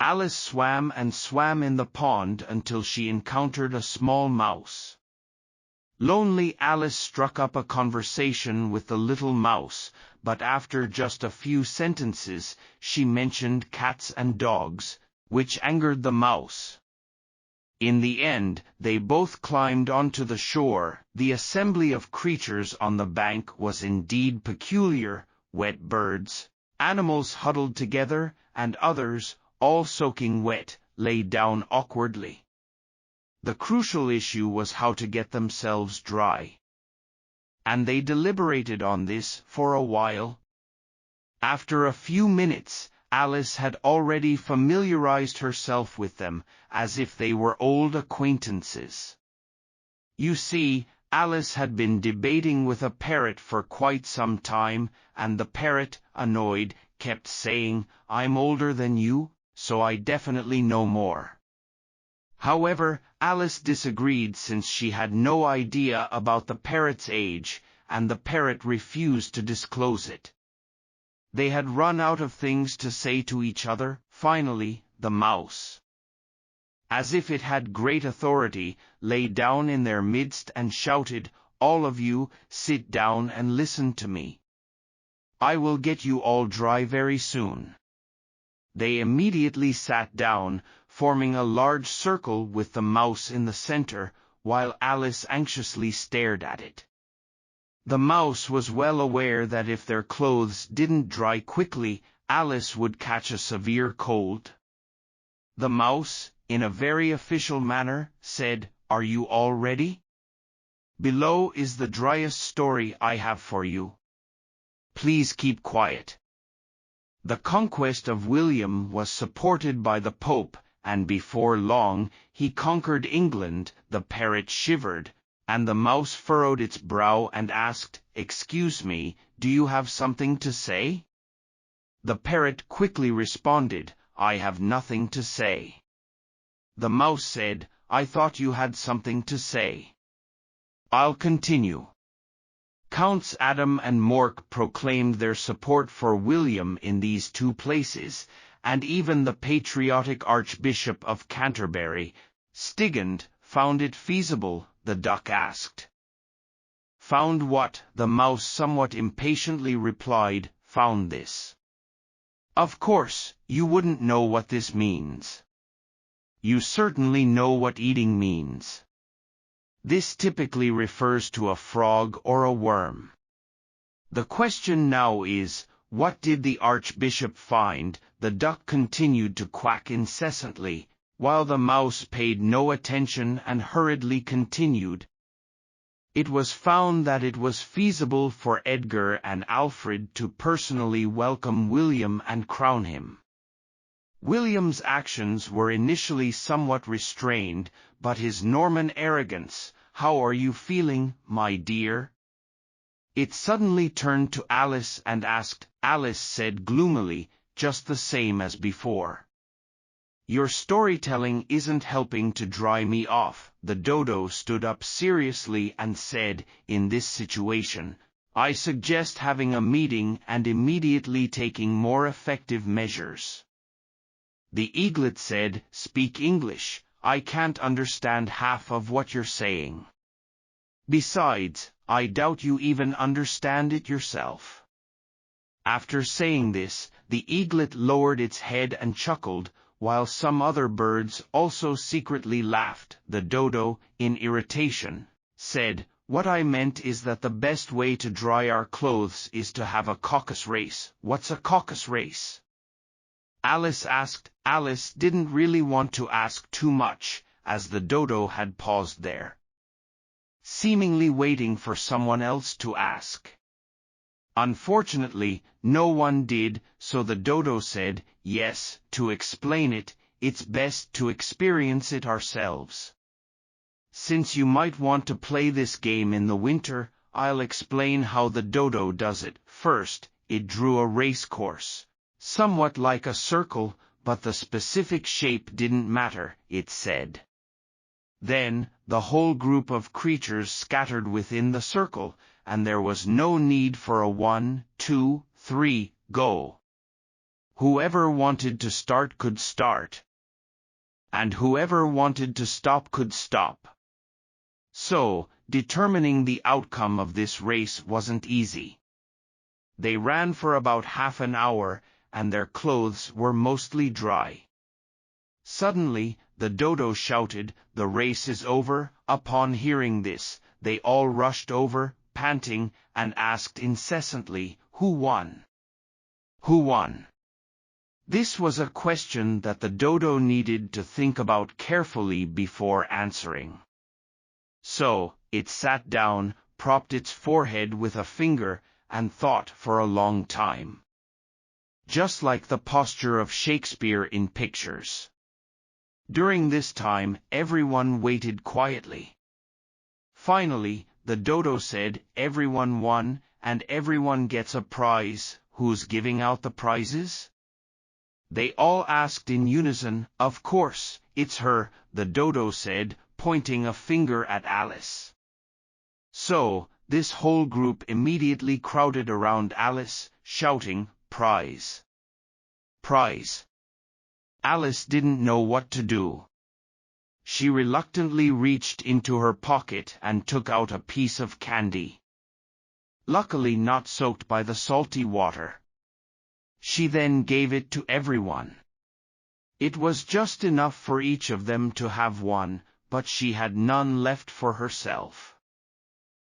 Alice swam and swam in the pond until she encountered a small mouse. Lonely Alice struck up a conversation with the little mouse, but after just a few sentences, she mentioned cats and dogs, which angered the mouse. In the end, they both climbed onto the shore. The assembly of creatures on the bank was indeed peculiar: wet birds, animals huddled together, and others, all soaking wet, lay down awkwardly. The crucial issue was how to get themselves dry. And they deliberated on this for a while. After a few minutes, Alice had already familiarized herself with them, as if they were old acquaintances. You see, Alice had been debating with a parrot for quite some time, and the parrot, annoyed, kept saying, "I'm older than you, so I definitely know more." However, Alice disagreed since she had no idea about the parrot's age, and the parrot refused to disclose it. They had run out of things to say to each other. Finally, the mouse, as if it had great authority, lay down in their midst and shouted, "All of you, sit down and listen to me. I will get you all dry very soon." They immediately sat down, forming a large circle with the mouse in the center, while Alice anxiously stared at it. The mouse was well aware that if their clothes didn't dry quickly, Alice would catch a severe cold. The mouse, in a very official manner, said, "Are you all ready? Below is the driest story I have for you. Please keep quiet." The conquest of William was supported by the Pope, and before long, he conquered England. The parrot shivered, and the mouse furrowed its brow and asked, "Excuse me, do you have something to say?" The parrot quickly responded, "I have nothing to say." The mouse said, "I thought you had something to say. I'll continue." Counts Adam and Mork proclaimed their support for William in these two places, and even the patriotic Archbishop of Canterbury, Stigand, found it feasible. The duck asked. "Found what?" The mouse somewhat impatiently replied, "Found this." "Of course, you wouldn't know what this means. You certainly know what eating means. This typically refers to a frog or a worm. The question now is, what did the Archbishop find?" The duck continued to quack incessantly, while the mouse paid no attention and hurriedly continued. "It was found that it was feasible for Edgar and Alfred to personally welcome William and crown him. William's actions were initially somewhat restrained, but his Norman arrogance— How are you feeling, my dear?" It suddenly turned to Alice and asked. Alice said gloomily, just the same as before, "Your storytelling isn't helping to dry me off." The dodo stood up seriously and said, "In this situation, I suggest having a meeting and immediately taking more effective measures." The eaglet said, "Speak English. I can't understand half of what you're saying. Besides, I doubt you even understand it yourself." After saying this, the eaglet lowered its head and chuckled, while some other birds also secretly laughed. The dodo, in irritation, said, "What I meant is that the best way to dry our clothes is to have a caucus race." "What's a caucus race?" Alice asked. Alice didn't really want to ask too much, as the dodo had paused there, seemingly waiting for someone else to ask. Unfortunately, no one did, so the dodo said, "Yes, to explain it, it's best to experience it ourselves. Since you might want to play this game in the winter, I'll explain how the dodo does it." First, it drew a race course, somewhat like a circle, but the specific shape didn't matter, it said. Then, the whole group of creatures scattered within the circle, and there was no need for a 1, 2, 3, go. Whoever wanted to start could start, and whoever wanted to stop could stop. So, determining the outcome of this race wasn't easy. They ran for about half an hour, and their clothes were mostly dry. Suddenly, the dodo shouted, "The race is over!" Upon hearing this, they all rushed over, panting, and asked incessantly, "Who won? Who won?" This was a question that the dodo needed to think about carefully before answering. So, it sat down, propped its forehead with a finger, and thought for a long time. Just like the posture of Shakespeare in pictures. During this time, everyone waited quietly. Finally, the dodo said, "Everyone won, and everyone gets a prize. Who's giving out the prizes?" They all asked in unison. "Of course, it's her," the dodo said, pointing a finger at Alice. So, this whole group immediately crowded around Alice, shouting, "Prize! Prize!" Alice didn't know what to do. She reluctantly reached into her pocket and took out a piece of candy. Luckily not soaked by the salty water. She then gave it to everyone. It was just enough for each of them to have one, but she had none left for herself.